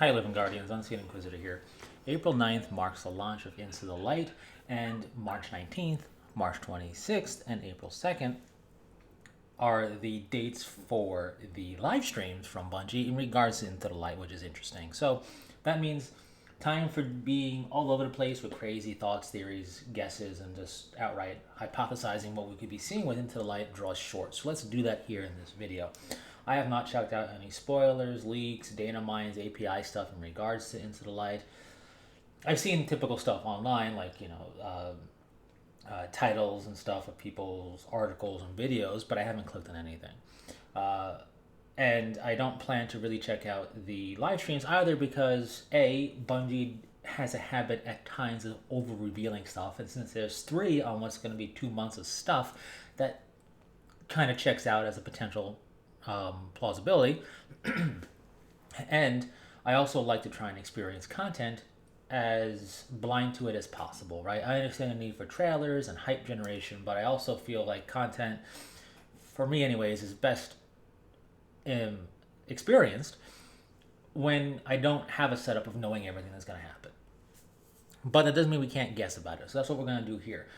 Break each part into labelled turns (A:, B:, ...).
A: Hi, Living Guardians. Unseen Inquisitor here. April 9th marks the launch of Into the Light, and March 19th, March 26th, and April 2nd are the dates for the live streams from Bungie in regards to Into the Light, which is interesting. So that means time for being all over the place with crazy thoughts, theories, guesses, and just outright hypothesizing what we could be seeing with Into the Light draws short. So let's do that here in this video. I have not checked out any spoilers, leaks, data mines, API stuff in regards to Into the Light. I've seen typical stuff online, like, titles and stuff of people's articles and videos, but I haven't clicked on anything. Uh, and I don't plan to really check out the live streams either because A, Bungie has a habit at times of over revealing stuff, and since there's 3 on what's going to be 2 months of stuff, that kind of checks out as a potential plausibility. And I also like to try and experience content as blind to it as possible, right? I understand the need for trailers and hype generation, but I also feel like content, for me anyways, is best experienced when I don't have a setup of knowing everything that's going to happen. But that doesn't mean we can't guess about it. So that's what we're going to do here.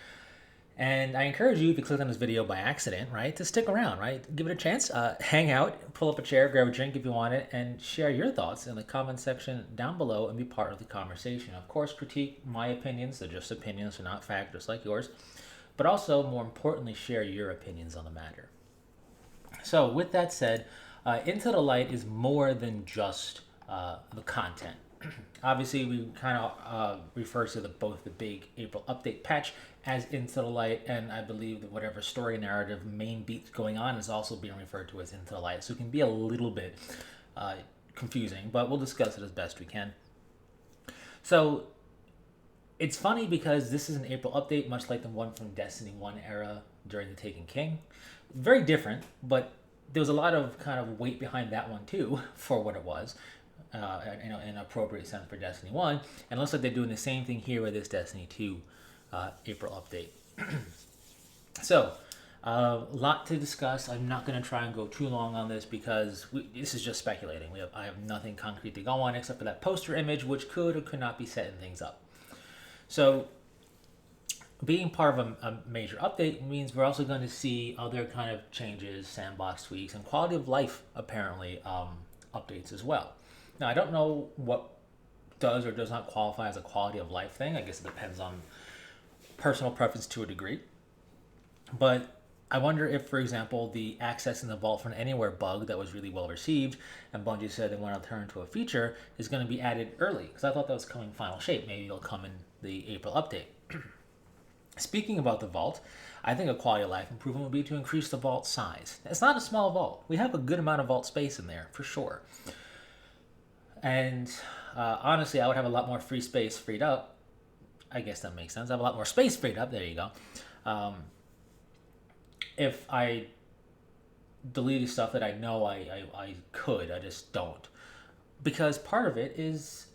A: And I encourage you, if you clicked on this video by accident, right, to stick around, right? Give it a chance. Hang out, pull up a chair, grab a drink if you want it, and share your thoughts in the comment section down below and be part of the conversation. Of course, critique my opinions. They're just opinions, they're not fact, just like yours. But also, more importantly, share your opinions on the matter. So with that said, Into the Light is more than just the content. Obviously, we kind of refer to both the big April update patch as Into the Light, and I believe that whatever story narrative main beats going on is also being referred to as Into the Light. So it can be a little bit confusing, but we'll discuss it as best we can. So it's funny because this is an April update, much like the one from Destiny 1 era during the Taken King. Very different, but there was a lot of kind of weight behind that one too for what it was. In an appropriate sense for Destiny 1. And it looks like they're doing the same thing here with this Destiny 2 April update. So, a lot to discuss. I'm not going to try and go too long on this because this is just speculating. I have nothing concrete to go on except for that poster image, which could or could not be setting things up. So, being part of a major update means we're also going to see other kind of changes, sandbox tweaks, and quality of life, apparently, updates as well. Now, I don't know what does or does not qualify as a quality of life thing. I guess it depends on personal preference to a degree. But I wonder if, for example, the accessing the vault from anywhere bug that was really well received, and Bungie said they want to turn into a feature, is going to be added early. Because I thought that was coming final shape. Maybe it'll come in the April update. Speaking about the vault, I think a quality of life improvement would be to increase the vault size. It's not a small vault. We have a good amount of vault space in there, for sure. And honestly, I would have a lot more free space freed up. I guess that makes sense. I have a lot more space freed up. There you go. If I deleted stuff that I know I could, I just don't. Because part of it is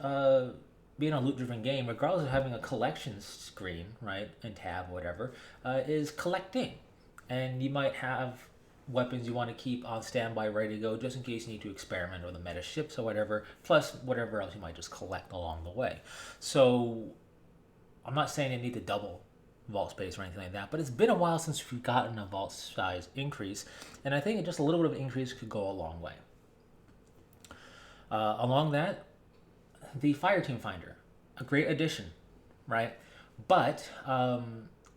A: being a loot-driven game, regardless of having a collection screen, right, and tab, whatever, is collecting. And you might have weapons you want to keep on standby, ready to go, just in case you need to experiment with the meta ships or whatever, plus whatever else you might just collect along the way. So I'm not saying you need to double vault space or anything like that, but it's been a while since we've gotten a vault size increase, and I think just a little bit of increase could go a long way. Along that, the Fireteam Finder, a great addition, right? But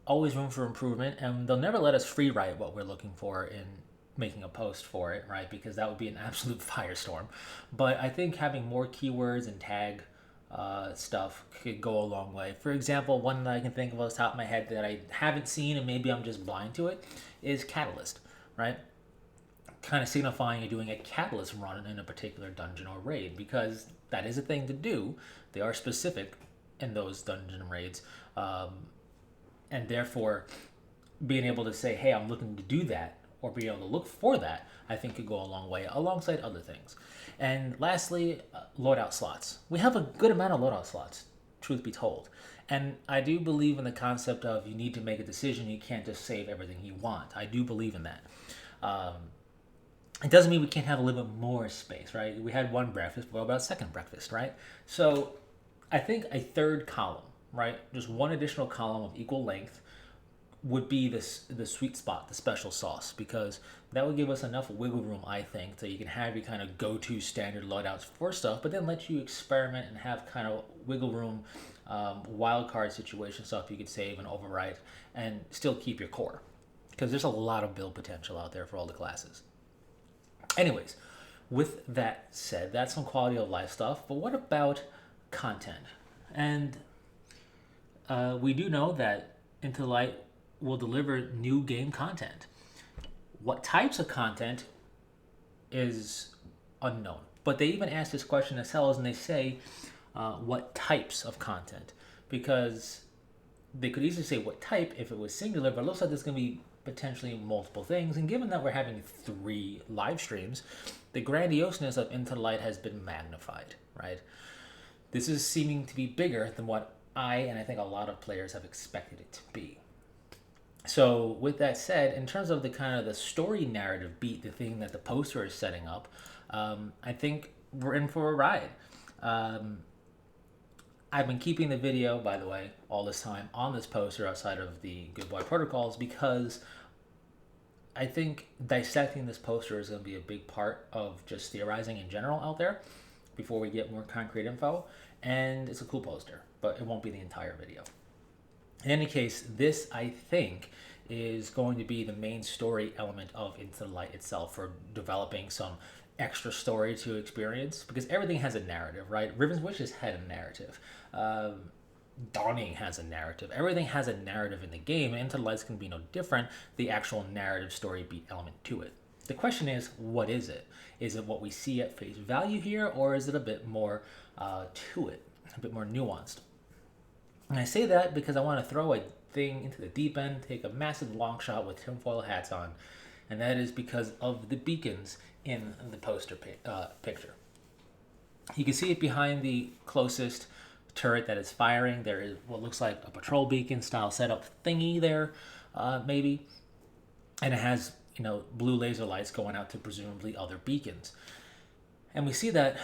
A: always room for improvement, and they'll never let us free write what we're looking for in making a post for it, right? Because that would be an absolute firestorm. But I think having more keywords and tag stuff could go a long way. For example, one that I can think of off the top of my head that I haven't seen, and maybe I'm just blind to it, is Catalyst, right? Kind of signifying you're doing a Catalyst run in a particular dungeon or raid, because that is a thing to do. They are specific in those dungeon raids. And therefore, being able to say, hey, I'm looking to do that, or be able to look for that, I think could go a long way, alongside other things. And lastly, loadout slots. We have a good amount of loadout slots, truth be told. And I do believe in the concept of you need to make a decision. You can't just save everything you want. I do believe in that. It doesn't mean we can't have a little bit more space, right? We had one breakfast, but what about a second breakfast, right? So I think a third column, right? Just one additional column of equal length would be the sweet spot, the special sauce, because that would give us enough wiggle room, I think, that you can have your kind of go-to standard loadouts for stuff, but then let you experiment and have kind of wiggle room, wild card situation stuff you could save and overwrite and still keep your core, because there's a lot of build potential out there for all the classes. Anyways, with that said, that's some quality of life stuff, but what about content? And we do know that Into the Light will deliver new game content. What types of content is unknown. But they even ask this question themselves, and they say, what types of content? Because they could easily say what type if it was singular, but it looks like there's going to be potentially multiple things. And given that we're having 3 live streams, the grandioseness of Into the Light has been magnified, right? This is seeming to be bigger than what and I think a lot of players have expected it to be. So with that said, in terms of the kind of the story narrative beat, the thing that the poster is setting up, I think we're in for a ride. I've been keeping the video, by the way, all this time on this poster outside of the Good Boy Protocols because I think dissecting this poster is going to be a big part of just theorizing in general out there before we get more concrete info. And it's a cool poster, but it won't be the entire video. In any case, this, I think, is going to be the main story element of Into the Light itself for developing some extra story to experience, because everything has a narrative, right? Riven's Wishes had a narrative. Dawning has a narrative. Everything has a narrative in the game, and Into the Light's can be no different, the actual narrative story beat element to it. The question is, what is it? Is it what we see at face value here, or is it a bit more to it, a bit more nuanced? And I say that because I want to throw a thing into the deep end, take a massive long shot with tinfoil hats on, and that is because of the beacons in the poster picture. You can see it behind the closest turret that is firing. There is what looks like a patrol beacon style setup thingy there, maybe, and it has blue laser lights going out to presumably other beacons. And we see that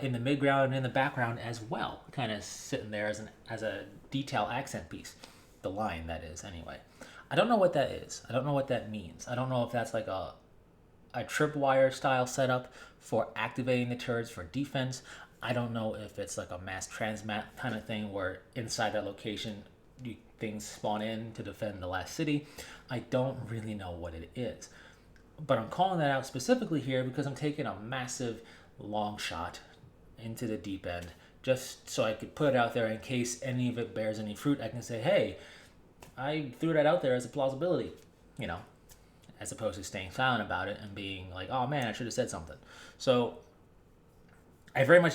A: in the midground and in the background as well, kind of sitting there as a detail accent piece. The line, that is, anyway. I don't know what that is. I don't know what that means. I don't know if that's like a tripwire style setup for activating the turrets for defense. I don't know if it's like a mass transmat kind of thing where inside that location things spawn in to defend the last city. I don't really know what it is. But I'm calling that out specifically here because I'm taking a massive long shot into the deep end just so I could put it out there in case any of it bears any fruit. I can say, hey, I threw that out there as a plausibility, as opposed to staying silent about it and being like, oh man, I should have said something. So I very much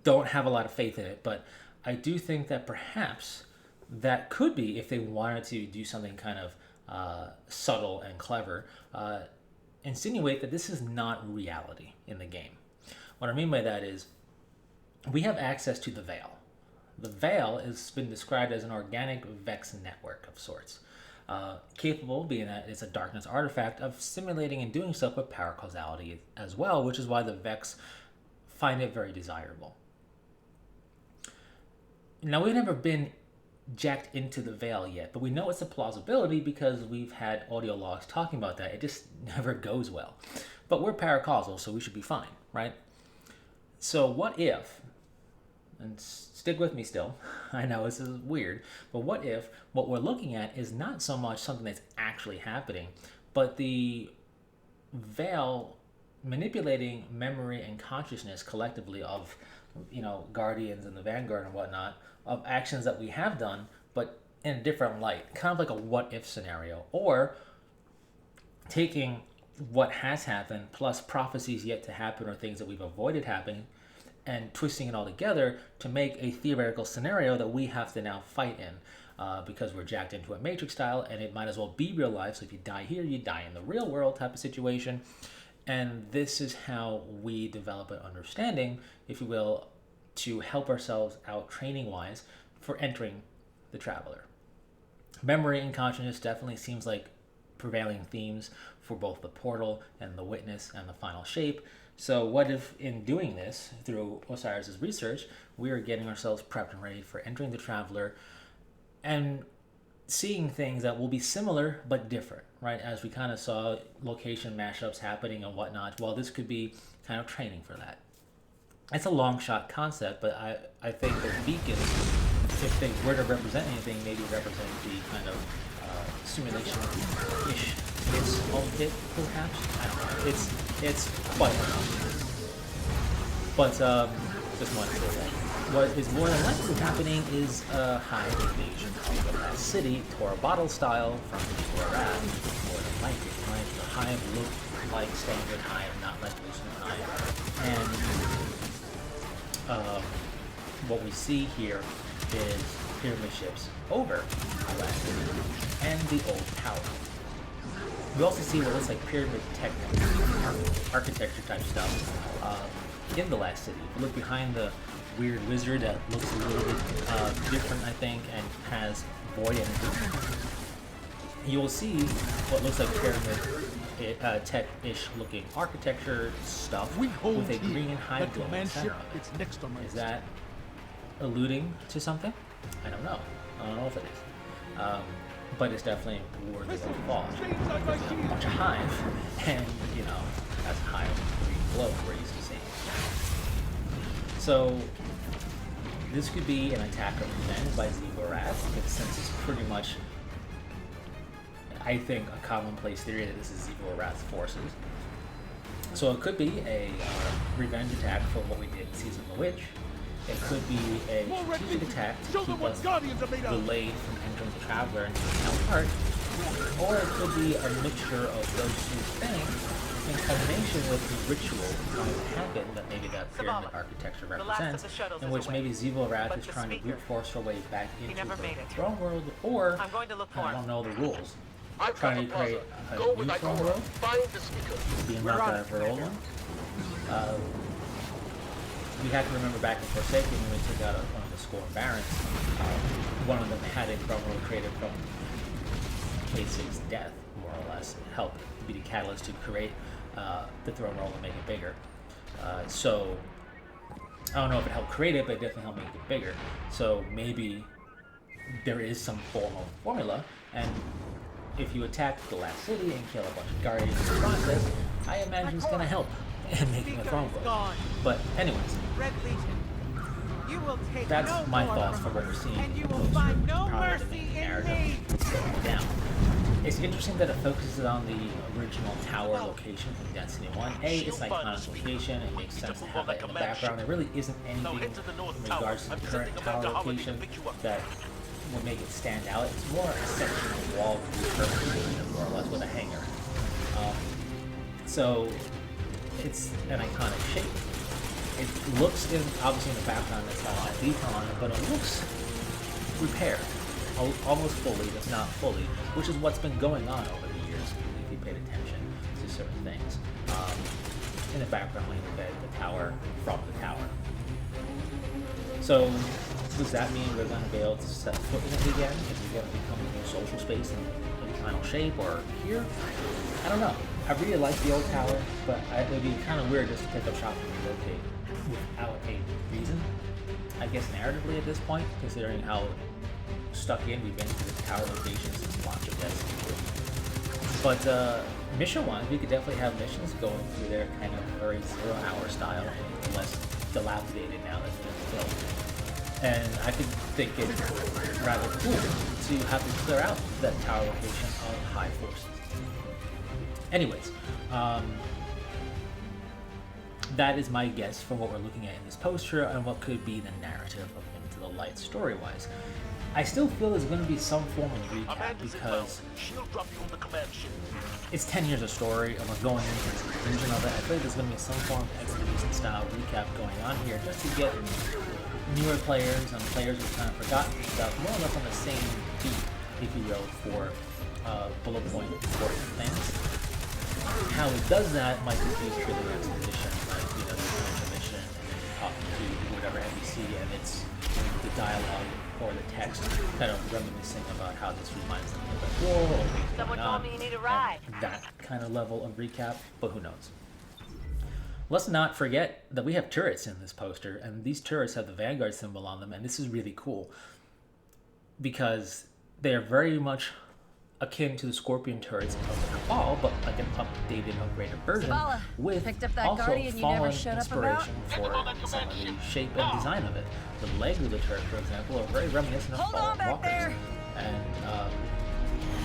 A: don't have a lot of faith in it, but I do think that perhaps that could be, if they wanted to do something kind of subtle and clever, insinuate that this is not reality in the game. What I mean by that is we have access to the Veil. The Veil has been described as an organic Vex network of sorts, capable, being that it's a darkness artifact, of simulating and doing stuff with power causality as well, which is why the Vex find it very desirable. Now, we've never been jacked into the Veil yet, but we know it's a plausibility because we've had audio logs talking about that. It just never goes well. But we're paracausal, so we should be fine, right? So what if, and stick with me still, I know this is weird, but what if what we're looking at is not so much something that's actually happening, but the Veil manipulating memory and consciousness collectively of, Guardians and the Vanguard and whatnot, of actions that we have done, but in a different light, kind of like a what-if scenario, or taking what has happened plus prophecies yet to happen or things that we've avoided happening and twisting it all together to make a theoretical scenario that we have to now fight in because we're jacked into a Matrix style, and it might as well be real life. So if you die here, you die in the real world type of situation. And this is how we develop an understanding, if you will, to help ourselves out training-wise for entering the Traveler. Memory and consciousness definitely seems like prevailing themes for both the Portal and the Witness and the Final Shape. So what if in doing this, through Osiris's research, we are getting ourselves prepped and ready for entering the Traveler and seeing things that will be similar but different, right? As we kind of saw location mashups happening and whatnot. Well, this could be kind of training for that. It's a long shot concept, but I think the beacons, if they were to represent anything, maybe represent the kind of simulation-ish of it, perhaps. I don't know. It's quite enough. But just wanted to say that. What is more than likely happening is a Hive invasion of the last city, Tora Bottle style, from Korath. More than likely, right? The Hive look like standard Hive, not like Lucent Hive. And what we see here is pyramid ships over the last city and the old tower. We also see what looks like pyramid architecture type stuff in the last city. If you look behind the weird wizard that looks a little bit different, I think, and has void energy, you will see what looks like pyramid tech-ish looking architecture stuff with a green hive glow in the center of it. Is that alluding to something? I don't know. I don't know if it is. But it's definitely worthy of a fall. There's a bunch of hive, and, you know, that's a hive green glow we're used to seeing. So this could be an attack of revenge by Ziggurath, but since it's pretty much, I think, a commonplace theory that this is Ziggurath's forces. So it could be a revenge attack for what we did in Season of the Witch. It could be a strategic attack to keep us delayed from entering the Traveler into the Town Heart, or it could be a mixture of those two things in combination with the ritual going to happen that maybe that pyramid architecture represents, in which maybe Ziggurath is trying to brute force her way back into the throne world, or, I don't know the rules, trying to create a new throne world, being knocked out of her old one. We have to remember back in Forsaken when we took out one of the Scorn Barons, one of them had a throne world created from K6's death, more or less, help be the catalyst to create the throne world and make it bigger. So I don't know if it helped create it, but it definitely helped make it bigger. So maybe there is some form of formula, and if you attack the last city and kill a bunch of guardians in the process, I imagine it's going to help in making a throne world. But anyways, that's my thoughts for what we're seeing.
B: And you will find no mercy in me.
A: Down. It's interesting that it focuses on the original tower location from Destiny 1. It's an iconic location. It makes sense to have that in the background. There really isn't anything in regards to the current tower location that would make it stand out. It's more a section of wall repurposed, more or less, with a hangar. So it's an iconic shape. It looks, obviously in the background, it's not that detail on it, but it looks repaired. Almost fully, if not fully, which is what's been going on over the years if you paid attention to certain things. In the background, when you look at the tower from the tower. So, does that mean we're going to be able to set foot in it again? Is it going to become a new social space in Final Shape or here? I don't know. I really like the old tower, but it would be kind of weird just to pick up shop and relocate without a reason. I guess narratively at this point, considering how stuck in we've been to the tower location since launch of Destiny 2. But mission-wise, we could definitely have missions going through there kind of very zero-hour style and less dilapidated now that it's been built. And I could think it rather cool to have to clear out that tower location of high forces. Anyways, that is my guess from what we're looking at in this poster and what could be the narrative of Into the Light story-wise. I still feel there's going to be some form of recap because it's 10 years of story and we're going into the conclusion of it. I feel like there's going to be some form of expedition style recap going on here just to get newer players and players who've kind of forgotten stuff more or less on the same beat, if you will, for bullet point important things. How it does that might be through the exposition, like, you know, you're doing a mission and then you're talking to whatever NPC see, and it's the dialogue or the text kind of reminiscing about how this reminds them of the war or things
C: Someone
A: going on.
C: told me you need a ride.
A: And that kind of level of recap, but who knows? Let's not forget that we have turrets in this poster, and these turrets have the Vanguard symbol on them, and this is really cool because they are very much akin to the Scorpion turrets of the Cabal, but like an updated, upgraded version
D: Zavala,
A: with
D: picked up that
A: also
D: Guardian you never
A: fallen
D: showed up about?
A: inspiration for some of the shape and design of it. The legs of the turret, for example, are very reminiscent of
D: Hold
A: fallen
D: on back
A: walkers.
D: there.
A: And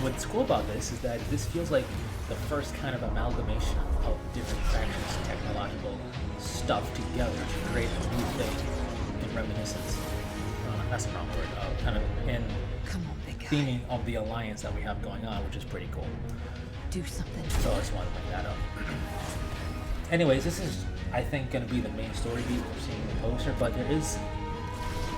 A: what's cool about this is that this feels like the first kind of amalgamation of different factions, technological stuff together to create a new thing in reminiscence. That's the wrong word. Kind of in
D: Come on, big guy.
A: theming of the alliance that we have going on, which is pretty cool.
D: Do something.
A: So I just wanted to bring that up. Anyways, this is, I think, going to be the main story beat we're seeing in the poster, but there is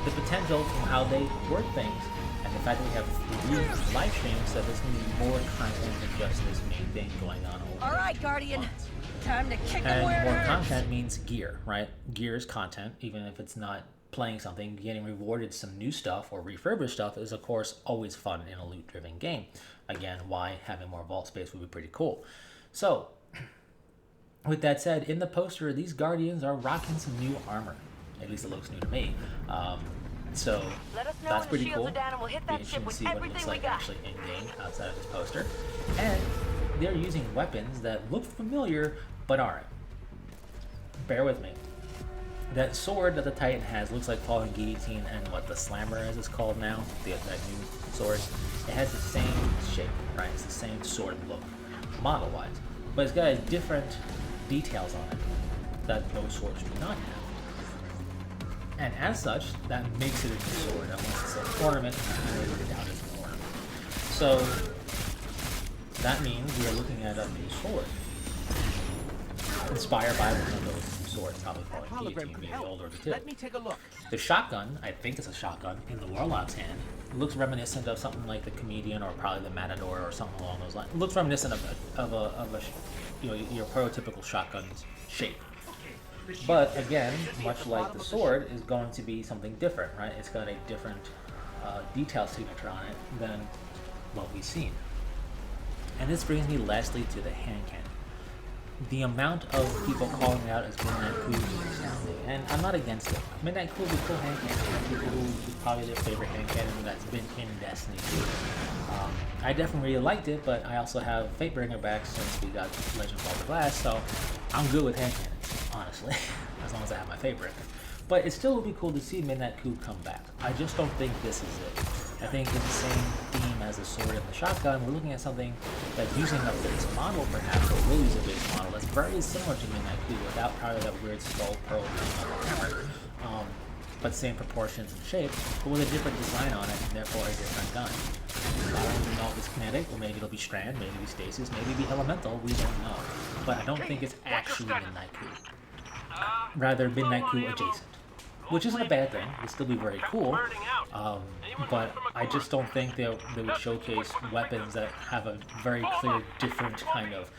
A: the potential from how they word things and the fact that we have 3 live streams that there's going to be more content than just this main thing going on over
D: All right, Guardian.
A: months.
D: Time to kick them where
A: And
D: it
A: more
D: hurts.
A: content means gear, right? Gear is content, even if it's not playing something. Getting rewarded some new stuff or refurbished stuff is, of course, always fun in a loot-driven game. Again, why having more vault space would be pretty cool. So, with that said, in the poster, these Guardians are rocking some new armor. At least it looks new to me. So
C: Let us know
A: that's
C: when the
A: pretty
C: shields
A: cool.
C: are down and we'll hit
A: Be
C: that ship
A: interesting to
C: with
A: see what it
C: everything
A: looks
C: we
A: like
C: got.
A: actually in game outside of this poster. And they're using weapons that look familiar but aren't. Bear with me. That sword that the Titan has looks like Fallen Guillotine and what the Slammer as it's called now, that new sword. It has the same shape, right? It's the same sword look, model-wise, but it's got different details on it that those swords do not have. And as such, that makes it a new sword. Unless it's an ornament, I really doubt it's an ornament. So that means we are looking at a new sword, inspired by one of those swords, probably Fallen
B: Hologram
A: Guillotine,
B: could
A: being the
B: help.
A: older of the two.
B: Let me take a look.
A: The shotgun, I think it's a shotgun, in the Warlock's hand, looks reminiscent of something like the Comedian or probably the Matador or something along those lines. It looks reminiscent of a your prototypical shotgun's shape. But again, much like the sword, is going to be something different, right? It's got a different detail signature on it than what we've seen. And this brings me lastly to the hand cannon. The amount of people calling it out as Midnight Coup is astounding, and I'm not against it. Midnight Coup is a cool hand cannon. People who is probably their favorite hand cannon that's been in Destiny 2. I definitely really liked it, but I also have Fatebringer back since we got Legend of Baldur Glass, so I'm good with hand cannons, honestly, as long as I have my Fatebringer. But it still would be cool to see Midnight Coup come back. I just don't think this is it. I think it's the same theme as the sword and the shotgun. We're looking at something that's using a base model, perhaps, or will use a base model that's very similar to Midnight Coup without probably that weird skull pearl hammer. But same proportions and shape, but with a different design on it, and therefore a different gun. I don't even know if it's kinetic, or maybe it'll be strand, maybe it'll be stasis, maybe it'll be elemental, we don't know. But I don't think it's actually Midnight Coup. Rather, Midnight Coup adjacent. Which isn't a bad thing, it'd still be very cool. But I just don't think they would showcase weapons that have a very clear, different kind of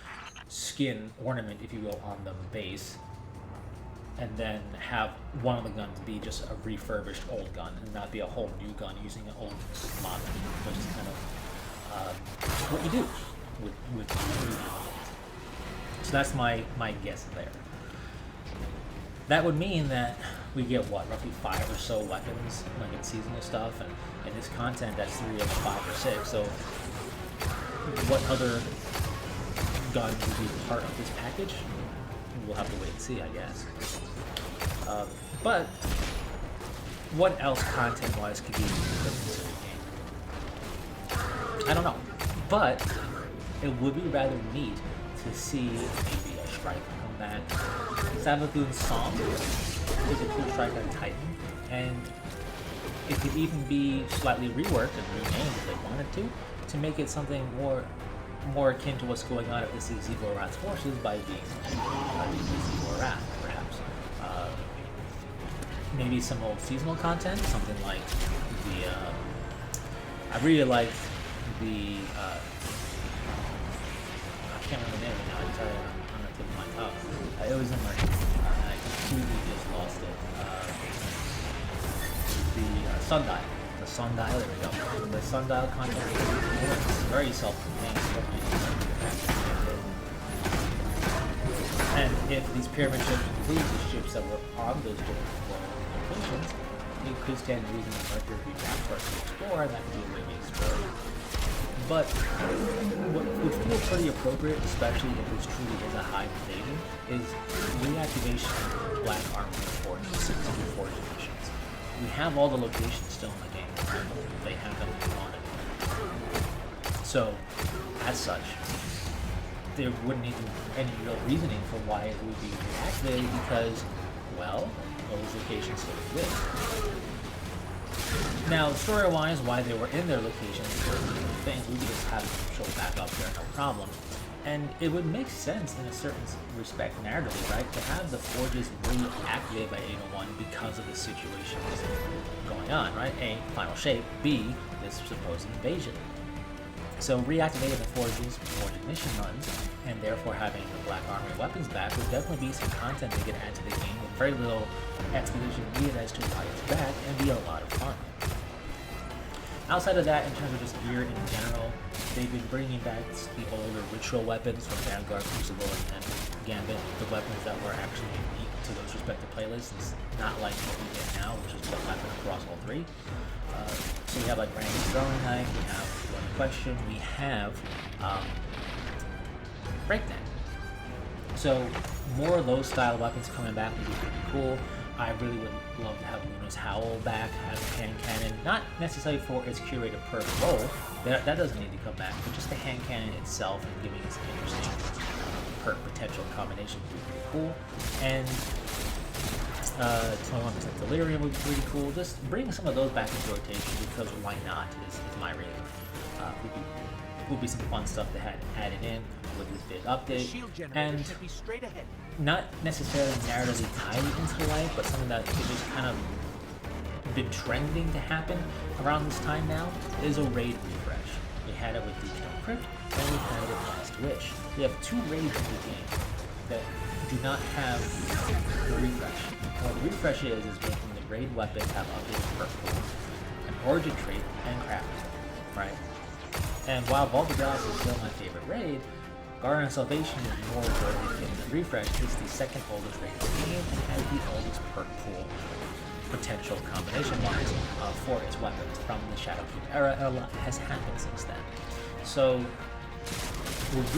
A: skin ornament, if you will, on the base, and then have one of the guns be just a refurbished old gun and not be a whole new gun using an old model, which is kind of what you do with new guns. So that's my guess there. That would mean that we get what, roughly 5 or so weapons, like in seasonal stuff, and in this content that's 3 of the 5 or 6. So what other guns would be part of this package? We'll have to wait and see, I guess. But what else content-wise could be put into the game? I don't know, but it would be rather neat to see maybe a Striker come back. Savathun's Song is a cool strike on Titan, and it could even be slightly reworked and renamed if they wanted to make it something more akin to what's going on if this is Zigor Wrath's forces by being Zigor Wrath, perhaps. Maybe some old seasonal content, something like the I really liked the I can't remember the name of it now, I'm sorry, on the tip of my tongue. It was in my I completely just lost it. the sundial. The sundial, there we go. The sundial content is very self-contained. And if these pyramid ships include the ships that were on those different locations, it could stand to reason that Mercury would be back for us to explore, and that could be a way we explore. But what would feel pretty appropriate, especially if this truly is a high invasion, is reactivation of Black Armory Forge, 6 Forge editions. We have all the locations still in the game. They have them if we wanted. So, as such, there wouldn't even be any real reasoning for why it would be reactivated because, well, those locations still exist. Now, story-wise, why they were in their locations were things we could just have them show back up there, no problem. And it would make sense in a certain respect narratively, right, to have the forges reactivated by 801 because of the situation going on, right? A, final shape, B, this supposed invasion. So reactivating the forges for ignition runs, and therefore having the Black Armory weapons back, would definitely be some content they could add to the game with very little explanation needed as to why it's back, and be a lot of fun. Outside of that, in terms of just gear in general, they've been bringing back the older ritual weapons from Vanguard, Crucible, and Gambit, the weapons that were actually unique to those respective playlists. It's not like what we get now, which is what happened across all three. So we have like Randy's Throwing Knife, we have One Question, we have Breakneck. So more of those style weapons coming back would be pretty cool. I really would love to have Luna's Howl back as a hand cannon, not necessarily for its curated perk role, that doesn't need to come back, but just the hand cannon itself and giving us an interesting perk potential combination would be pretty cool. And 21% Delirium would be pretty cool. Just bringing some of those back into rotation because why not is my reading. Would be some fun stuff to have added in with this big update, and not necessarily narratively tied into life, but something that could just kind of been trending to happen around this time now is a raid refresh. We had it with Deacon Crypt, and we had it with Last Wish. We have 2 raids in the game that do not have the refresh. What the refresh is making the raid weapons have updated perk pools, an origin trait, and crafting, right? And while Vault of Gods is still my favorite raid, Guardian of Salvation is more worthy getting the refresh. It's the second oldest raid in the game and has the oldest perk pool potential combination-wise for its weapons from the Shadowkeep era, and a lot has happened since then. So we're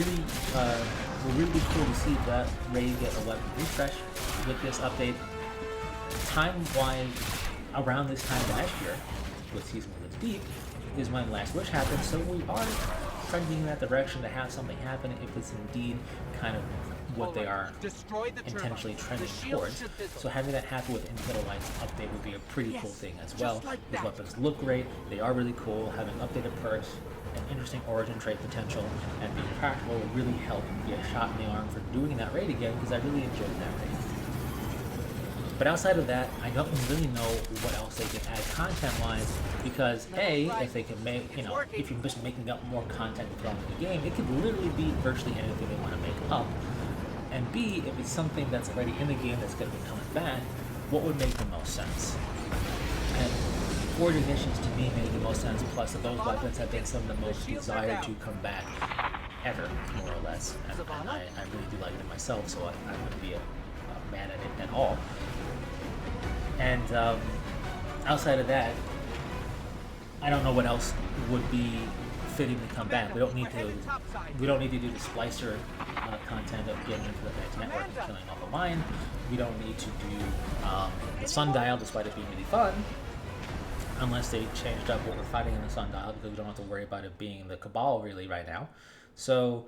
A: really cool to see that raid get a weapon refresh with this update. Time-wise, around this time last year, with Season of the Deep, is when Last Wish happened, so we are trending in that direction to have something happen if it's indeed kind of what they are intentionally trending towards. So having that happen with Into the Lights update would be a pretty cool thing as well. These weapons look great, they are really cool, having updated perks, an interesting origin trait potential, and being practical will really help be a shot in the arm for doing that raid again, because I really enjoyed that raid. But outside of that, I don't really know what else they can add content-wise, because A, if they can make, if you're just making up more content to throw into the game, it could literally be virtually anything they want to make up. And B, if it's something that's already in the game that's going to be coming back, what would make the most sense? And Forge Ignitions to me made the most sense, plus those weapons have been some of the most desired to come back ever, more or less. And I really do like them myself, so I wouldn't be mad at it at all. And outside of that, I don't know what else would be fitting to come back. We don't need to do the splicer content of getting into the next network and killing off a mine. We don't need to do the sundial, despite it being really fun, unless they changed up what we're fighting in the sundial, because we don't have to worry about it being the Cabal really right now. So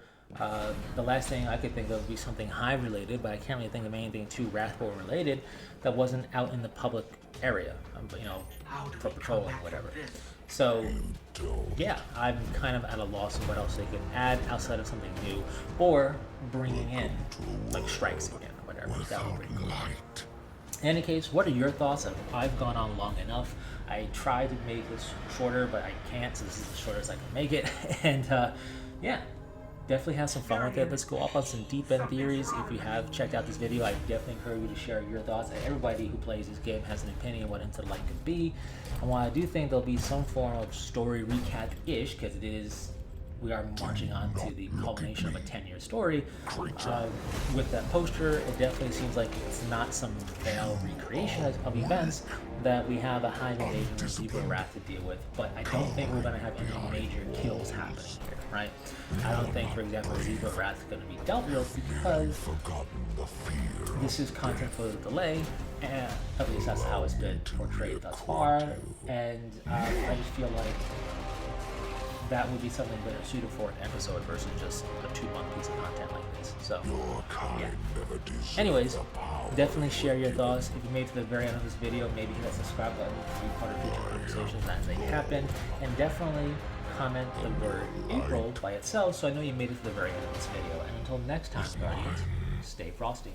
A: the last thing I could think of would be something Hive related, but I can't really think of anything too Wrathbone related that wasn't out in the public area, for patrolling, whatever. So yeah, I'm kind of at a loss of what else they could add outside of something new, or bringing in like strikes again, or whatever. That would be cool. In any case, what are your thoughts? I've gone on long enough. I tried to make this shorter, but I can't, so this is the shortest I can make it. And yeah, definitely have some fun with it. Let's go off on some deep end theories. If you have checked out this video, I definitely encourage you to share your thoughts. Everybody who plays this game has an opinion of what Into the Light could be. And while I do think there'll be some form of story recap-ish, because it is, we are marching on to the culmination of a 10-year story. With that poster, it definitely seems like it's not some failed recreation of events, that we have a Hive invasion of Zebra Wrath to deal with, but I don't think we're going to have any major kills happening here, right? I don't think, for example, Zebra Wrath is going to be dealt with because this is content for the delay, and at least that's how it's been portrayed thus far, and I just feel like that would be something better suited for an episode versus just a 2-month piece of content like this. So, yeah. Anyways, definitely share your thoughts. If you made it to the very end of this video, maybe hit that subscribe button to be part of future conversations as they happen. And definitely comment the word April by itself so I know you made it to the very end of this video. And until next time, Guardians, stay frosty.